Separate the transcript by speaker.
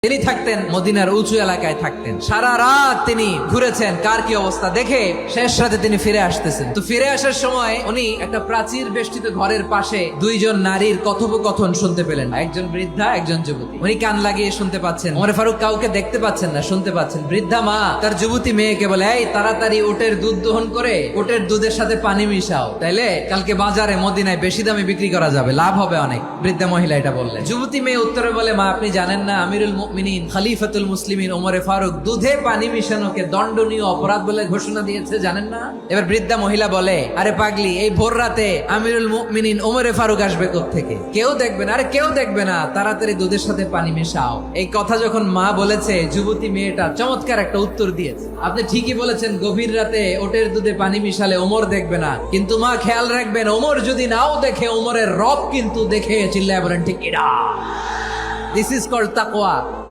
Speaker 1: তিনি থাকতেন মদিনার উঁচু এলাকায় থাকতেন, সারা রাত তিনি ঘুরেছেন কার কি অবস্থা দেখে শেষ রাতে তিনি ফিরে আসতেছেন। তো ফিরে আসার সময় উনি একটা প্রাচীর বেষ্টিত ঘরের পাশে দুইজন নারীর কথোপকথন শুনতে পেলেন, একজন বৃদ্ধা একজন যুবতী। উনি কান লাগিয়ে শুনতে পাচ্ছেন, ওমর ফারুক কাউকে দেখতে পাচ্ছেন না, শুনতে পাচ্ছেন। বৃদ্ধা মা তার যুবতী মেয়েকে বলে, এই তাড়াতাড়ি উটের দুধ দহন করে উটের দুধের সাথে পানি মিশাও, তাইলে কালকে বাজারে মদিনায় বেশি দামে বিক্রি করা যাবে, লাভ হবে অনেক। বৃদ্ধা মহিলা এটা বললেন। যুবতী মেয়ে উত্তরে বলে, মা আপনি জানেন না আমিরুল মুমিনিন খলিফাতুল মুসলিমিন ওমর ফারুক দুধে পানি মিশানোকে দণ্ডনীয় অপরাধ বলে ঘোষণা দিয়েছে, জানেন না? এবার বৃদ্ধা মহিলা বলে, আরে পাগলি, এই ভোর রাতে আমিরুল মুমিনিন ওমর ফারুক আসবে কোত্থেকে? কেউ দেখবে না। আরে কেউ দেখবে না, তাড়াতাড়ি দুধের সাথে পানি মেশাও। এই কথা যখন মা বলেছে, যুবতী মেয়েটা চমৎকার একটা উত্তর দিয়েছে, আপনি ঠিকই বলেছেন, গভীর রাতে ওটের দুধে পানি মিশালে ওমর দেখবে না, কিন্তু মা খেয়াল রাখবেন, ওমর যদি নাও দেখে, ওমরের রব কিন্তু দেখে। চিল্লায় বলেন ঠিক এরা। দিস ইজ কল্ড তাকওয়া।